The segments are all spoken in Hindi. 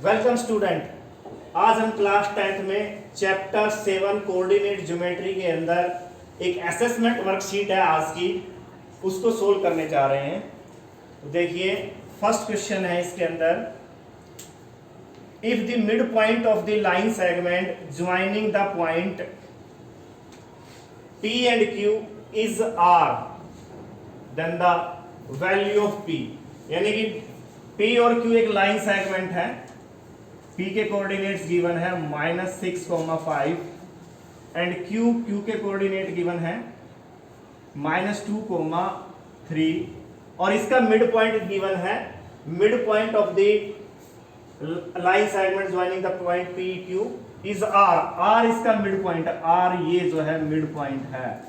Welcome student. आज हम क्लास 10th में चैप्टर 7 कोऑर्डिनेट ज्योमेट्री के अंदर एक असेसमेंट वर्कशीट है आज की, उसको सोल्व करने जा रहे हैं। तो देखिए फर्स्ट क्वेश्चन है इसके अंदर, if the mid point of the line segment joining the point P and Q is R, then the value of P, यानी कि P और Q एक लाइन सेगमेंट है। P के कोऑर्डिनेट्स गिवन है -6,5 एंड Q के कोऑर्डिनेट गिवन है -2,3 और इसका मिड पॉइंट गिवन है, mid point of the line segment joining the point P Q is R इसका मिड पॉइंट है। R ये जो है मिड पॉइंट है।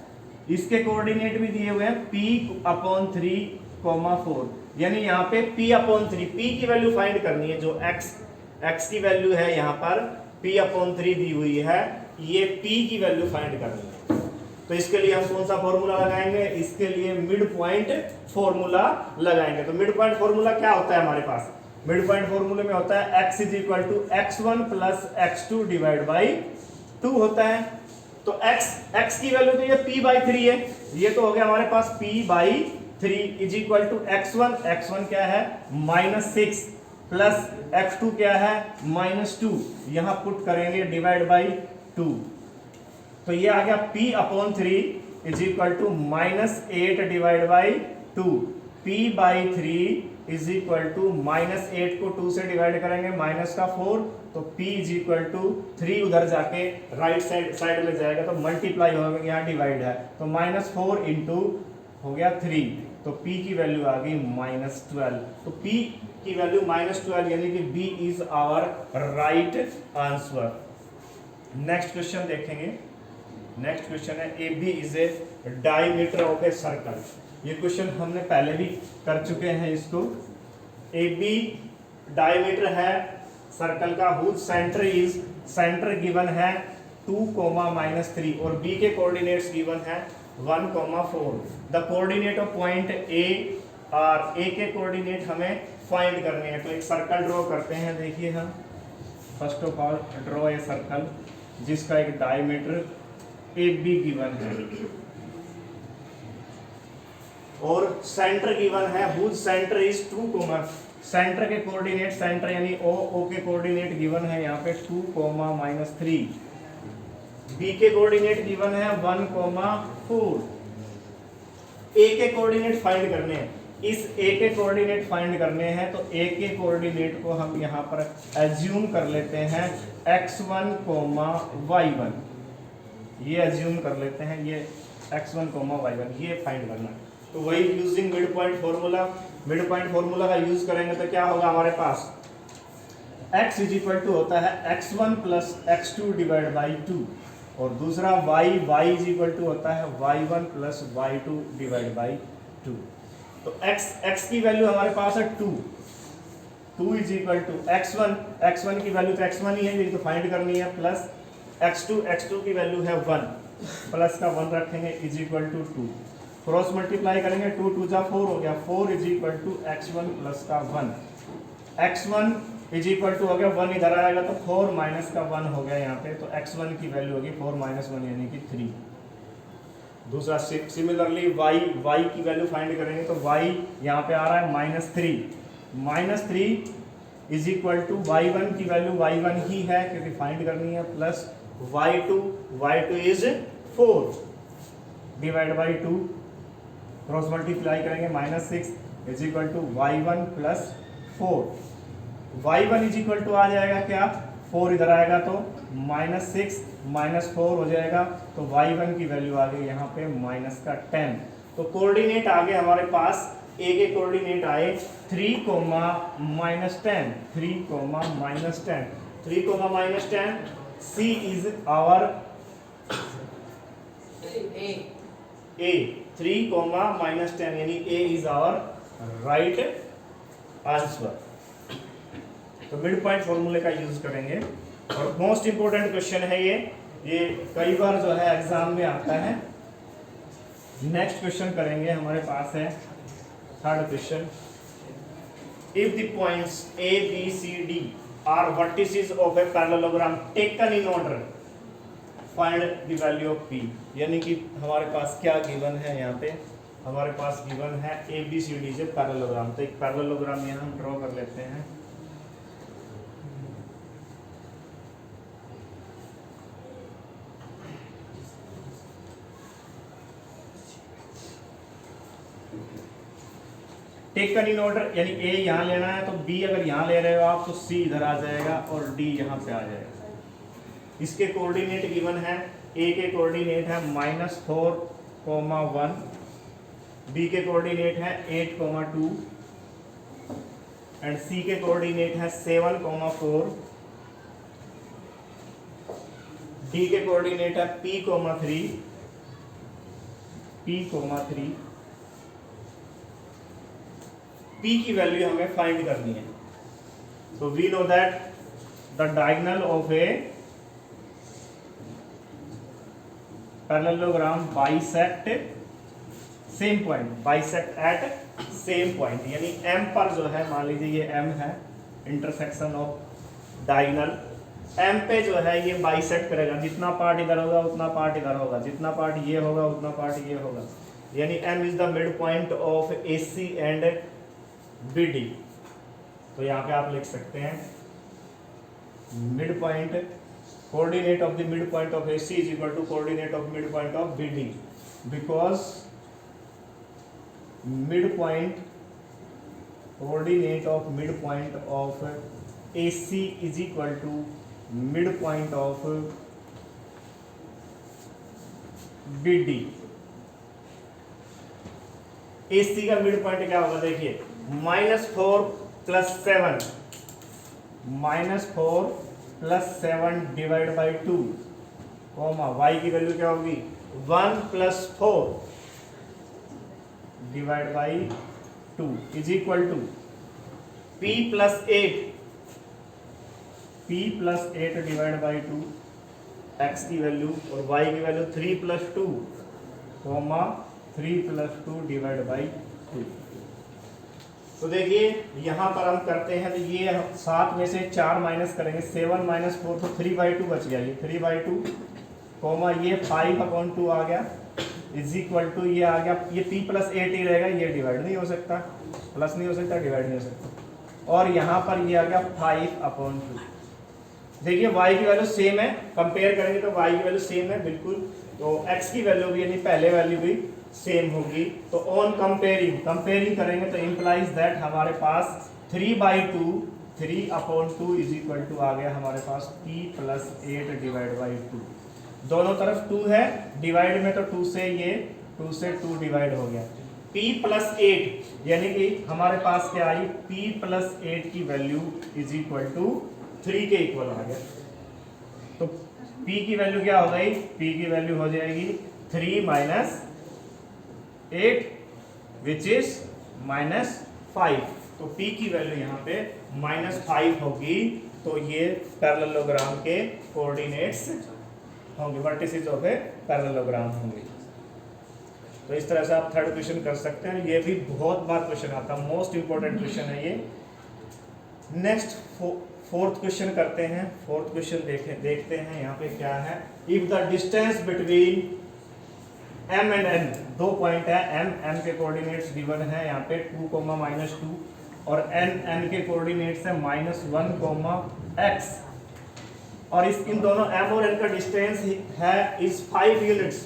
इसके कोऑर्डिनेट भी दिए हुए हैं P/3,4, यानी यहाँ पे P/3, P की वैल्यू फाइंड करनी है। जो x की वैल्यू है यहाँ पर P/3 दी हुई है, ये P की वैल्यू फाइंड करनी है। तो इसके लिए हम कौन सा फॉर्मूला लगाएंगे? इसके लिए मिड पॉइंट फॉर्मूला लगाएंगे। तो मिड पॉइंट फॉर्मूला क्या होता है हमारे पास? मिड पॉइंट फॉर्मूले में होता है x = x1 + x2 / 2 होता है। तो x की वैल्यू तो ये P/3 है, ये तो हो गया हमारे पास P/3 = x1 क्या है -6 प्लस x2 क्या है -2, यहां पुट करेंगे डिवाइड बाई 2। तो ये आ गया P/3 = -8 डिवाइड बाई 2। P/3 -8 को 2 से डिवाइड करेंगे -4, तो P = 3 उधर जाके राइट साइड में जाएगा तो मल्टीप्लाई होगा, यहाँ डिवाइड है तो -4 इंटू हो गया 3, तो P की वैल्यू आ गई -12। तो P की वैल्यू -12 यानी कि B is our right answer. Next question देखेंगे। नेक्स्ट क्वेश्चन है AB is a diameter of a circle. ये क्वेश्चन हमने पहले भी कर चुके हैं इसको। AB डायमीटर है सर्कल का, हुज सेंटर गिवन है 2,-3 और B के कोऑर्डिनेट्स गिवन है 1,4। The coordinate of point A और A के कोऑर्डिनेट हमें फाइंड करने हैं। तो एक सर्कल ड्रॉ करते हैं। देखिए हम first of all draw a circle जिसका एक डायमीटर AB गिवन है और सेंटर गिवन है, हुज सेंटर इज 2, सेंटर के कोऑर्डिनेट, सेंटर यानी O के कोऑर्डिनेट गिवन है यहाँ पे 2,-3। B के कोऑर्डिनेट गिवन है 1,4। A के कोऑर्डिनेट फाइंड करने हैं। इस A के कोऑर्डिनेट फाइंड करने हैं तो A के कोऑर्डिनेट को हम यहाँ पर एज्यूम कर लेते हैं x1, y1, ये एज्यूम कर लेते हैं, ये x1, y1 ये फाइंड करना है। तो वही यूजिंग मिड पॉइंट फॉर्मूला का यूज करेंगे तो क्या होगा हमारे पास? x = होता है x1 + x2 / 2 और दूसरा y = होता है y1 + y2 / 2। तो x की वैल्यू हमारे पास है 2 = x1 की वैल्यू तो x1 ही है, ये तो फाइंड करनी है, प्लस x2 की वैल्यू है 1, प्लस का 1 रखेंगे = 2, क्रॉस मल्टीप्लाई करेंगे 2 × 2 = 4 हो गया, 4 = x1 प्लस का 1, x1 = हो गया 1 इधर आएगा तो 4 माइनस का 1 हो गया यहाँ पे, तो x1 की वैल्यू होगी 4 - 1 यानी कि 3। दूसरा सिमिलरली y की वैल्यू फाइंड करेंगे तो y यहाँ पे आ रहा है -3 = y1 की वैल्यू y1 ही है क्योंकि फाइंड करनी है, plus y2 is 4 divide by 2, cross multiply करेंगे -6 = y1 + 4। y1 आ जाएगा क्या? 4 इधर आएगा तो -6 - 4 हो जाएगा, तो y1 की वैल्यू आ गई यहाँ पे -10। तो कोऑर्डिनेट आ गए हमारे पास, A के कोऑर्डिनेट आए 3, -10, 3, -10। C इज आवर A 3, -10 यानी A is our right answer. तो मिड पॉइंट फॉर्मूले का यूज करेंगे और मोस्ट इंपोर्टेंट क्वेश्चन है ये कई बार जो है एग्जाम में आता है। नेक्स्ट क्वेश्चन करेंगे, हमारे पास है third question, if the points A, B, C, D are vertices of a parallelogram taken in order, find the value of P. यानी कि हमारे पास क्या गिवन है, यहाँ पे हमारे पास गिवन है ए बी सी डी से पैरेललोग्राम। तो एक पैरेललोग्राम यहाँ हम ड्रॉ कर लेते हैं। टेकन इन ऑर्डर, यानी ए यहाँ लेना है तो बी अगर यहाँ ले रहे हो आप तो सी इधर आ जाएगा और डी यहाँ पे आ जाएगा। इसके कोऑर्डिनेट गिवन है, ए के कोऑर्डिनेट है -4,1, बी के कोऑर्डिनेट है 8,2 एंड सी के कोऑर्डिनेट है 7,4, डी के कोऑर्डिनेट है P,3, P की वैल्यू हमें फाइंड करनी है। तो we know that the diagonal of a parallelogram bisect same point, bisect at same point, यानी M पर जो है, मान लीजिए ये M है, इंटरसेक्शन ऑफ डायगोनल, M पे जो है ये बाइसेक्ट करेगा, जितना पार्ट इधर होगा उतना पार्ट इधर होगा, जितना पार्ट ये होगा उतना पार्ट ये होगा, यानी M is the mid point of AC and BD। तो यहाँ पे आप लिख सकते हैं mid point, coordinate of the mid point of AC is equal to coordinate of mid point of BD, because mid point, coordinate of mid point of AC is equal to mid point of BD। AC का मिड पॉइंट क्या होगा, देखिए -4 + 7, -4 + 7 डिवाइड बाई 2, y की वैल्यू क्या होगी 1 + 4 divide by 2 is equal to P + 8 divide by 2, x की वैल्यू, और y की वैल्यू 3 + 2, 3 + 2 डिवाइड बाई 2। तो देखिए यहाँ पर हम करते हैं तो ये 7 में से 4 माइनस करेंगे, 7 - 4 तो 3/2 बच गया, ये 3/2, ये 5/2 आ गया, इज इक्वल टू ये आ गया, ये P + 8 ही रहेगा, ये डिवाइड नहीं हो सकता, प्लस नहीं हो सकता, डिवाइड नहीं हो सकता, और यहाँ पर ये आ गया 5/2। देखिए y की वैल्यू सेम है, कंपेयर करेंगे तो y की वैल्यू सेम है बिल्कुल, तो x की वैल्यू भी यानी पहले वैल्यू भी सेम होगी। तो ऑन कंपेयरिंग करेंगे तो इंप्लाइज दैट हमारे पास 3/2 इज इक्वल टू आ गया हमारे पास P + 8 डिवाइड बाई 2। दोनों तरफ 2 है, डिवाइड में तो 2 से 2 डिवाइड हो गया, P + 8 यानी कि हमारे पास क्या आई, P + 8 की वैल्यू इज इक्वल टू 3 के इक्वल आ गया। तो P की वैल्यू क्या हो गई, P की वैल्यू हो जाएगी 3 - 8 विच इज -5। तो P की वैल्यू यहाँ पे -5 होगी। तो ये पैरेललोग्राम के कोऑर्डिनेट्स होंगे, वर्टिसेस ऑफ ए पैरेललोग्राम होंगे। तो इस तरह से आप थर्ड क्वेश्चन कर सकते हैं, ये भी बहुत बार क्वेश्चन आता है, मोस्ट इंपॉर्टेंट क्वेश्चन है ये। नेक्स्ट फोर्थ क्वेश्चन करते हैं। फोर्थ क्वेश्चन देखते हैं यहाँ पे क्या है। If the distance between M and N, 2 point है, M के कोऑर्डिनेट्स गिवन है यहाँ पे 2, -2, और N के कोऑर्डिनेट्स है -1, x, और इन दोनों M और N का डिस्टेंस है is 5 units,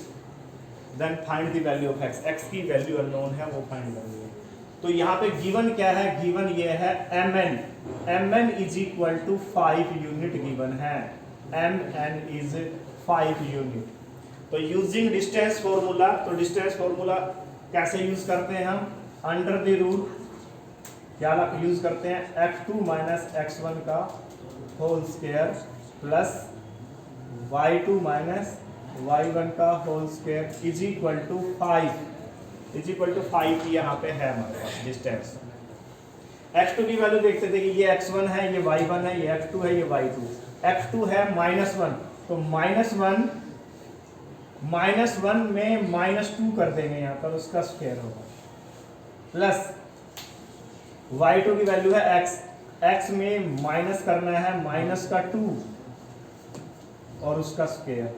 then find the value of x। x की वैल्यू अननोन है, वो फाइंड करनी है। तो यहाँ पे गिवन क्या है, गिवन ये है mn is equal to 5 unit given है, mn इज 5 यूनिट। तो यूजिंग डिस्टेंस फॉर्मूला, तो डिस्टेंस फॉर्मूला कैसे यूज करते हैं हम, अंडर द रूट क्या यूज करते हैं, x2 - x1 का whole square plus y2 - y1 का whole square is equal to 5 यहाँ पे है हमारे पास डिस्टेंस। x2 की वैल्यू देखते थे कि ये x1 है, ये y1 है, ये x2 है, ये y2। x2 है -1, तो -1 में -2 कर देंगे यहाँ पर, उसका स्क्वायर होगा, प्लस y2 की वैल्यू है x, x में माइनस करना है माइनस का 2 और उसका स्क्वायर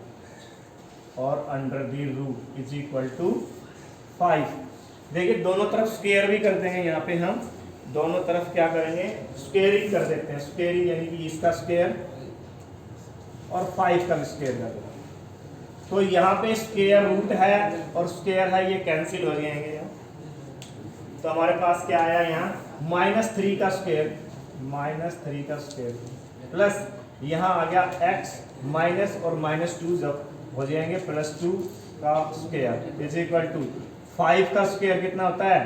और under the root is equal to 5। देखिए दोनों तरफ स्क्वायर भी कर देंगे, यहाँ पे हम दोनों तरफ क्या करेंगे, स्क्वायरिंग कर देते हैं। स्क्वायरिंग यानी कि इसका स्क्वायर और 5 का स्क्वायर कर देंगे। तो यहाँ पे स्क्वायर रूट है और स्क्वायर है, ये कैंसिल हो जाएंगे यहाँ। तो हमारे पास क्या आया यहाँ, -3 का स्क्वायर, -3 का स्क्वायर प्लस यहाँ आ गया x माइनस और -2 जब हो जाएंगे +2 का स्क्वायर इज इक्वल टू 5 का स्क्वायर कितना होता है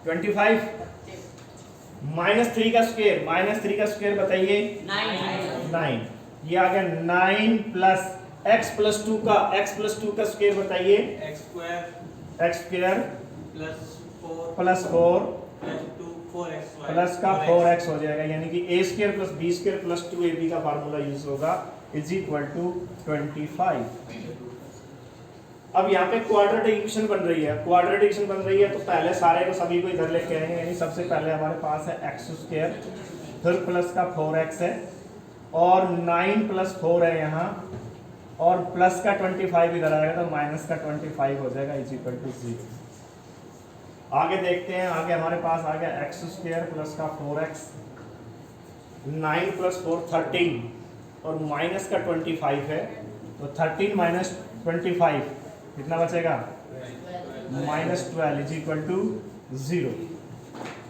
25, -3 का स्क्वायर बताइए 9, ये आ गया 9 प्लस x प्लस 2 का स्क्वायर बताइए x स्क्वायर प्लस 4 प्लस का 4x हो जाएगा, यानी कि a square plus b square plus 2ab का फार्मूला यूज होगा इज इक्वल टू 25। अब यहाँ पे क्वाड्रेटिक इक्वेशन बन रही है, तो पहले सारे को सभी को इधर लेके आएंगे। यानी सबसे पहले हमारे पास है x स्क्वायर, फिर प्लस का 4x है और 9 प्लस 4 है यहाँ और प्लस का 25 इधर आएगा तो माइनस का 25 हो जाएगा इज इक्वल टू 0। आगे देखते हैं, आगे हमारे पास आ गया x स्क्वायर प्लस का 4x, 9 प्लस 4 13 और माइनस का 25 है तो 13 माइनस 25 कितना बचेगा -12 इज इक्वल टू 0।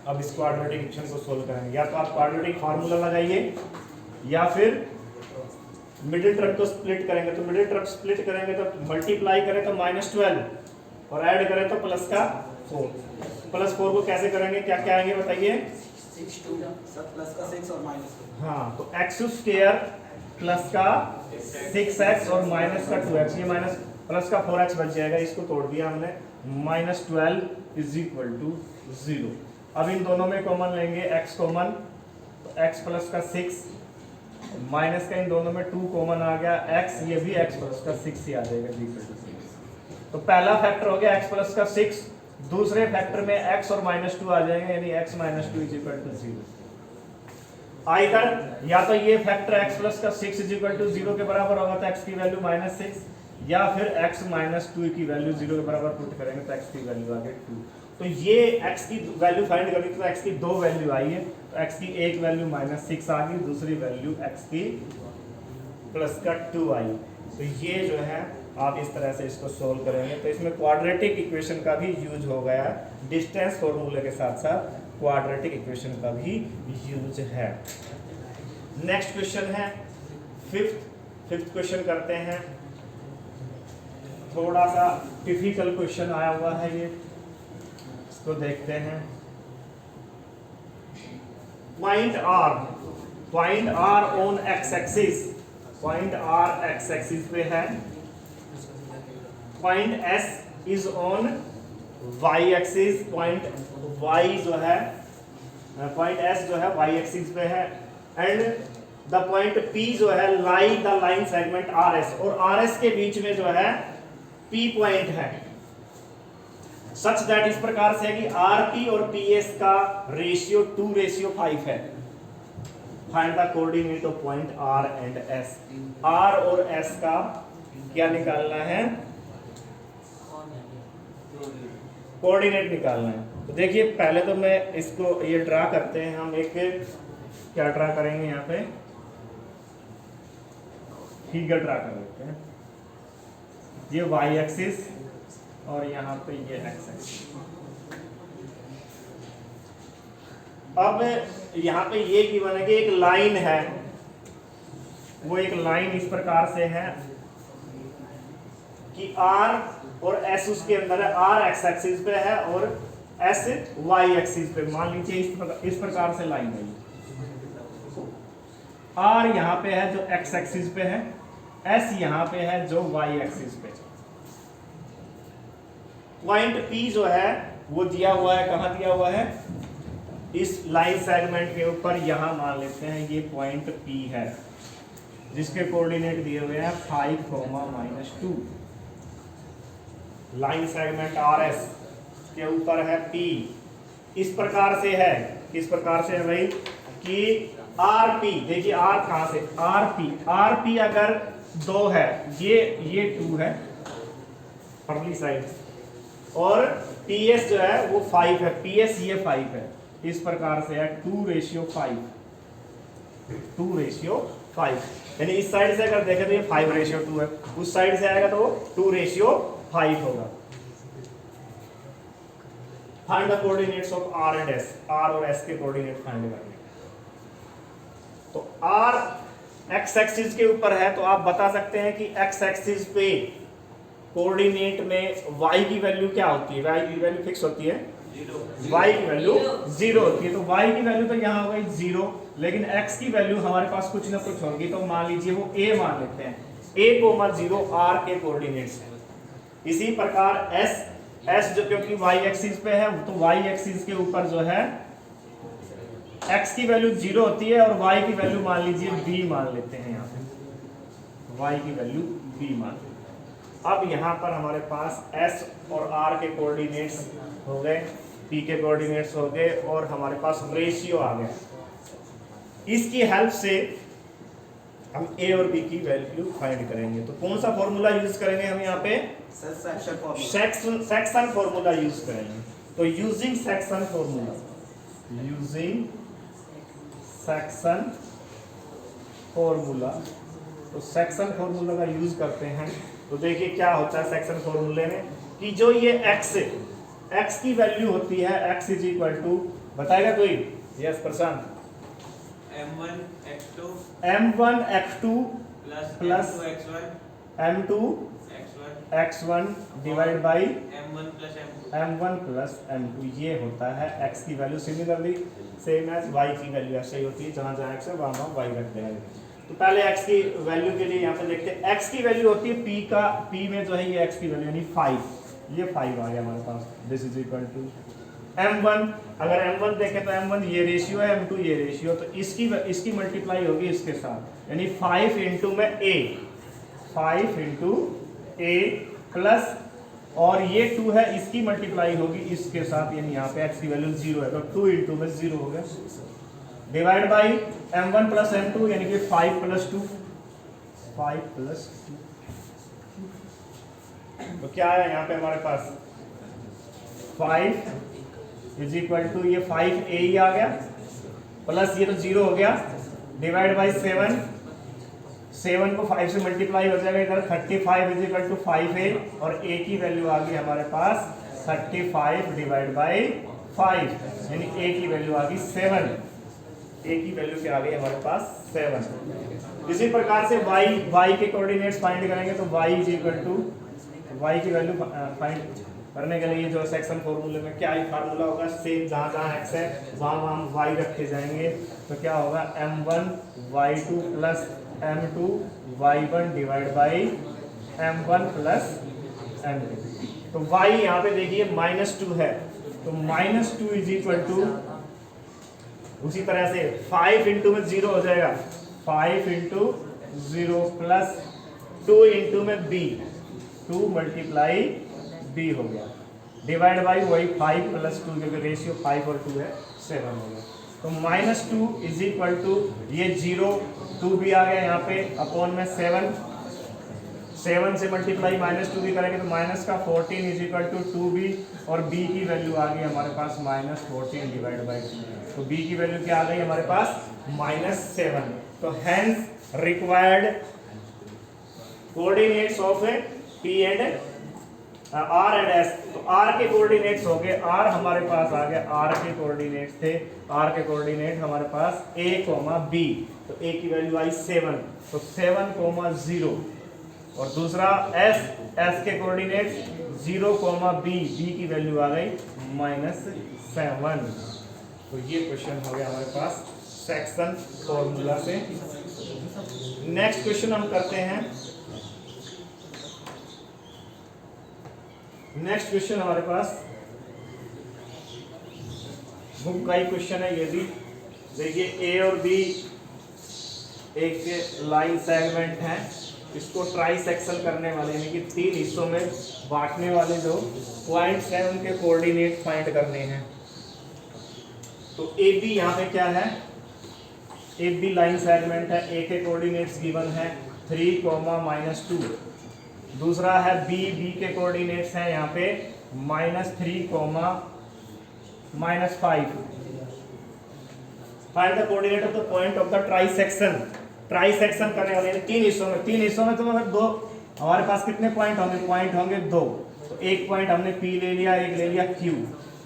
अब इस क्वाड्रेटिक इक्वेशन को सोल्व करेंगे, या तो आप क्वाड्रेटिक फार्मूला लगाइए या फिर मिडिल टर्म को स्प्लिट करेंगे। तो मिडिल टर्म स्प्लिट करेंगे तो मल्टीप्लाई करें तो -12 और ऐड करें तो प्लस का 4। प्लस 4 को कैसे करेंगे, क्या क्या आएंगे बताइए, प्लस का 6 और माइनस। हाँ तो x स्क्वायर प्लस का 6x और माइनस का 2x, ये माइनस प्लस का 4x बच जाएगा, इसको तोड़ दिया हमने, -12 इज इक्वल टू 0। अब इन दोनों में कॉमन लेंगे x कॉमन, तो x प्लस का 6 माइनस का इन दोनों में 2 कॉमन आ गया x, ये भी x प्लस का 6 ही आ जाएगा इज इक्वल टू 6। तो पहला फैक्टर हो गया x प्लस का 6, दूसरे फैक्टर में x और -2 आ जाएंगे, यानी x -2 is equal to 0। Either या तो ये फैक्टर x प्लस का 6 इज इक्वल टू 0 के बराबर होगा तो x की वैल्यू -6, या फिर x -2 की वैल्यू 0 के बराबर पुट करेंगे तो x की वैल्यू आ गई 2। तो ये x की वैल्यू फाइंड करनी, तो x की 2 वैल्यू आई है, तो x की एक वैल्यू -6 आ गई, दूसरी वैल्यू x की प्लस का 2 आई। तो ये जो है आप इस तरह से इसको सोल्व करेंगे। तो इसमें क्वाड्रेटिक इक्वेशन का भी यूज हो गया, डिस्टेंस फॉर्मूले के साथ साथ क्वाड्रेटिक इक्वेशन का भी यूज है। नेक्स्ट क्वेश्चन है फिफ्थ क्वेश्चन करते हैं। थोड़ा सा डिफिकल्ट क्वेश्चन आया हुआ है ये, इसको देखते हैं। Point R on x axis, point R x axis पे है, point S is on y axis, point Y जो है पॉइंट S जो है y एक्सिस पे है, एंड द पॉइंट P जो है लाई द लाइन सेगमेंट RS, और RS के बीच में जो है P पॉइंट है, सच दैट इस प्रकार से है कि RP और PS का रेशियो 2:5 है। Find the coordinate of point R and S। R और S का क्या निकालना है, कोऑर्डिनेट निकालना है। तो देखिए पहले तो मैं इसको ये ड्रा करते हैं, हम एक क्या ड्रा करेंगे, यहाँ पे फिगर ड्रा कर लेते हैं। ये y एक्सिस और यहाँ पे ये x एक्सिस। अब यहाँ पे ये गिवन है कि एक लाइन है, वो एक लाइन इस प्रकार से है कि R और S उसके अंदर है, R x एक्सिस पे है और S y एक्सिस पे। मान लीजिए इस प्रकार से लाइन है, R यहाँ पे है जो x एक्सिस पे है, S यहाँ पे है जो y एक्सिस पे। पॉइंट P जो है वो दिया हुआ है, कहाँ दिया हुआ है, इस लाइन सेगमेंट के ऊपर, यहाँ मान लेते हैं ये पॉइंट P है, जिसके कोऑर्डिनेट दिए हुए हैं 5, -2। लाइन सेगमेंट RS के ऊपर है P, इस प्रकार से है किस प्रकार से है भाई कि RP, देखिए R कहां से, RP अगर 2 है, ये 2 है परली साइड, और PS जो है वो 5 है, PS ये 5 है, इस प्रकार से है 2:5, 2:5, यानी इस साइड से अगर देखें तो ये 5:2 है, उस साइड से आएगा तो वो 2:5 होगा। Find the coordinates of R and S, R और S के कोऑर्डिनेट फाइंड करने। तो R x एक्सिस के ऊपर है, तो आप बता सकते हैं कि x एक्सिस पे कोऑर्डिनेट में y की वैल्यू क्या होती है, y की वैल्यू फिक्स होती है, y की वैल्यू 0 होती है, तो y की वैल्यू तो यहाँ हो गई 0, लेकिन x की वैल्यू हमारे पास कुछ ना कुछ होगी, तो मान लीजिए वो a मान लेते हैं, a,0 r के कोऑर्डिनेट्स हैं। इसी प्रकार s जो क्योंकि y एक्सिस पे है, तो y एक्सिस के ऊपर जो है x की वैल्यू 0 होती है, और y की वैल्यू मान लीजिए b मान लेते हैं, यहाँ पे y की वैल्यू b मान लेते हैं। अब यहाँ पर हमारे पास s और r के कोऑर्डिनेट्स हो गए, p के कोऑर्डिनेट्स हो गए, और हमारे पास रेशियो आ गया। इसकी हेल्प से हम a और b की वैल्यू फाइंड करेंगे। तो कौन सा फॉर्मूला यूज करेंगे हम यहाँ पे, सेक्शन फॉर्मूला यूज करेंगे। तो यूजिंग सेक्शन फॉर्मूला, तो सेक्शन फॉर्मूला का यूज करते हैं। तो देखिए क्या होता है सेक्शन फॉर्मूले में कि जो ये x की वैल्यू होती है, x इज इक्वल टू, बताएगा कोई, yes Prashant, m1 x2 plus m2 x1 divide by m1 plus m2, ये होता है x की वैल्यू। सिमिलरली सेम एज y की वैल्यू ऐसे ही होती है, जहां जहां x है वहां y रख देंगे। तो पहले x की वैल्यू के लिए यहाँ पे देखते हैं, x की वैल्यू होती है p में जो है ये x की वैल्यू यानी 5, ये 5 आ गया हमारे पास, this is equal to m1, अगर m1 देखें तो m1 ये रेशियो है, m2 ये रेशियो, तो इसकी मल्टीप्लाई होगी इसके साथ, यानी 5 इंटू में a, 5 इंटू a प्लस, और ये 2 है, इसकी मल्टीप्लाई होगी इसके साथ, यानी यहाँ पे x की वैल्यू 0 है, तो 2 इंटू में 0 हो गया, divide by m1 plus m2, यानी कि 5 प्लस 2, तो क्या है यहाँ पे हमारे पास 5 इज इक्वल टू, ये 5a ही आ गया, प्लस ये तो 0 हो गया, डिवाइड बाई 7 को 5 से मल्टीप्लाई हो जाएगा इधर, 35 इज इक्वल टू 5a, और a की वैल्यू आ गई हमारे पास 35 डिवाइड बाई 5, यानी a की वैल्यू आ गई 7, a की वैल्यू क्या आ गई हमारे पास 7। इसी प्रकार से y के कोऑर्डिनेट्स फाइंड करेंगे, तो y is equal to, y की वैल्यू फाइंड करने के लिए जो सेक्शन फॉर्मूले में क्या ही फार्मूला होगा, सेम जहाँ जहाँ x है वहाँ हम y रखे जाएंगे, तो क्या होगा m1 y2 plus m2 y1 divide by m1 plus m2। तो y यहाँ पे देखिए -2 है, तो -2 इज इक्वल टू, उसी तरह से 5 इंटू में 0 हो जाएगा, 5 इंटू 0 प्लस 2 इंटू में b, 2 मल्टीप्लाई b हो गया, डिवाइड बाई वही 5 प्लस 2, क्योंकि रेशियो 5 और 2 है, 7 हो गया। तो -2 इज इक्वल टू, ये 0 2 भी आ गया यहाँ पे, अपॉन में 7 से मल्टीप्लाई -2 भी करेंगे तो माइनस का 14 इज इक्वल टू 2b, और b की वैल्यू आ गई हमारे पास -14 डिवाइड बाई 2, तो b की वैल्यू क्या आ गई हमारे पास -7। तो hence required coordinates of p and r and s, तो r के कोऑर्डिनेट्स हो गए, r हमारे पास आ गया, r के कोऑर्डिनेट्स थे, r के कोऑर्डिनेट हमारे पास a, b, तो a की वैल्यू आई 7, तो 7,0, और दूसरा s के कोऑर्डिनेट्स 0, b की वैल्यू आ गई -7। तो ये क्वेश्चन हो गया हमारे पास सेक्शन फॉर्मूला से। नेक्स्ट क्वेश्चन हम करते हैं, नेक्स्ट क्वेश्चन हमारे पास बुक का ही क्वेश्चन है, ये भी देखिए a और b एक लाइन सेगमेंट है, इसको ट्राई सेक्शन करने वाले, यानी कि 3 हिस्सों में बांटने वाले जो पॉइंट्स हैं उनके कोऑर्डिनेट फाइंड करने हैं। तो ए बी यहाँ पे क्या है, ए बी लाइन सेगमेंट है, ए के कोऑर्डिनेट्स गिवन है 3, -2। दूसरा है बी, बी के कोऑर्डिनेट्स हैं यहाँ पे -3, -5। Find the coordinate of the point of the trisection. Trisection करने वाले तीन हिस्सों में तो मतलब दो, हमारे पास कितने पॉइंट होंगे, पॉइंट होंगे 2। तो एक पॉइंट हमने P ले लिया, एक ले लिया Q।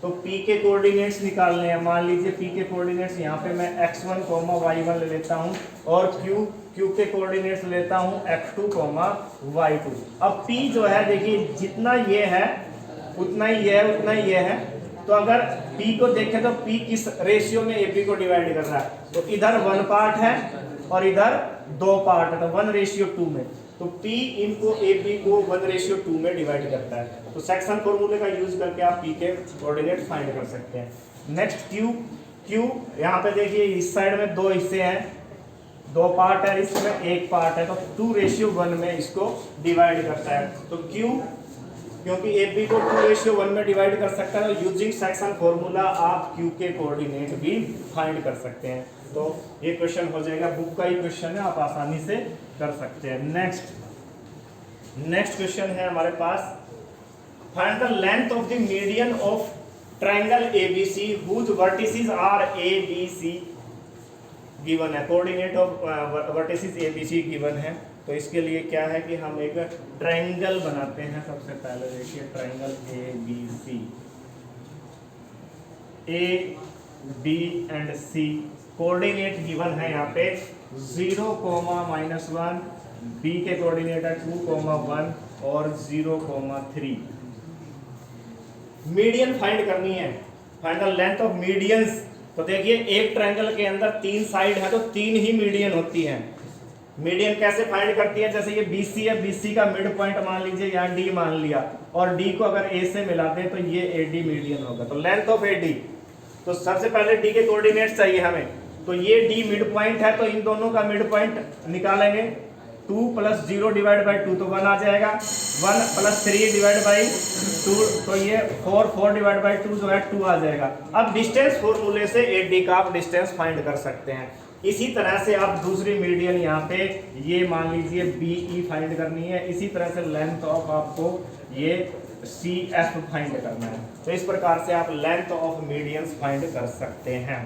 तो P के कोऑर्डिनेट्स निकालने हैं। मान लीजिए P के कोऑर्डिनेट्स यहाँ पे मैं x1, y1 ले लेता हूँ और Q के कोऑर्डिनेट्स लेता हूँ x2, y2। अब P जो है देखिए जितना ये है उतना ही ये है, उतना ही ये है। तो अगर P को देखें तो P किस रेशियो में AP को डिवाइड कर रहा है, तो इधर 1 पार्ट है और इधर 2 पार्ट है, तो 1:2 में। तो P इनको AP को 1:2 में डिवाइड करता है। तो सेक्शन फॉर्मूले का यूज करके आप P के कोऑर्डिनेट फाइंड कर सकते हैं। नेक्स्ट Q यहाँ पे देखिए इस साइड में 2 हिस्से हैं, 2 पार्ट है, इसमें 1 पार्ट है, तो 2:1 में इसको डिवाइड करता है। तो Q क्योंकि AP को 2:1 में डिवाइड कर सकता है, तो यूजिंग सेक्शन फॉर्मूला आप Q के कोऑर्डिनेट भी फाइंड कर सकते हैं। तो ये क्वेश्चन हो जाएगा, बुक का ही क्वेश्चन है, आप आसानी से कर सकते हैं। नेक्स्ट क्वेश्चन है हमारे पास, find the length of the median of triangle ABC whose vertices are ABC given है। Coordinate of vertices ABC given है। तो इसके लिए क्या है कि हम एक ट्रायंगल बनाते हैं। सबसे पहले देखिए triangle ABC, A, B and C coordinate given है यहाँ पे 0, -1। B के कोऑर्डिनेट है 2, 1 और 0, 3। मीडियन फाइंड करनी है, find the length of medians. तो देखिए एक ट्रायंगल के अंदर 3 साइड है तो 3 ही मीडियन होती हैं। मीडियन कैसे फाइंड करती है, जैसे ये BC है, BC का मिड पॉइंट मान लीजिए यहाँ D मान लिया, और D को अगर A से मिलाते हैं तो ये AD मीडियन होगा। तो लेंथ ऑफ AD, तो सबसे पहले D के कोऑर्डिनेट्स चाहिए हमें, तो ये D मिड पॉइंट है, तो इन दोनों का मिड पॉइंट निकालेंगे। 2 + 0 / 2 तो 1 आ जाएगा, 1 + 3 / 2 तो ये 4 / 2 जो है 2 आ जाएगा। अब डिस्टेंस फॉर्मूले से AD का आप डिस्टेंस फाइंड कर सकते हैं। इसी तरह से आप दूसरी मीडियन यहाँ पे ये मान लीजिए BE फाइंड करनी है। इसी तरह से लेंथ ऑफ आपको ये CF फाइंड करना है। तो इस प्रकार से आप लेंथ ऑफ मीडियंस फाइंड कर सकते हैं।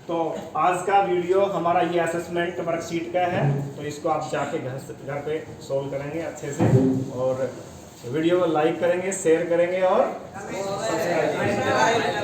तो आज का वीडियो हमारा ये असेसमेंट वर्कशीट का है, तो इसको आप जाके घर पे सोल्व करेंगे अच्छे से, और वीडियो को लाइक करेंगे, शेयर करेंगे और सब्सक्राइब करेंगे।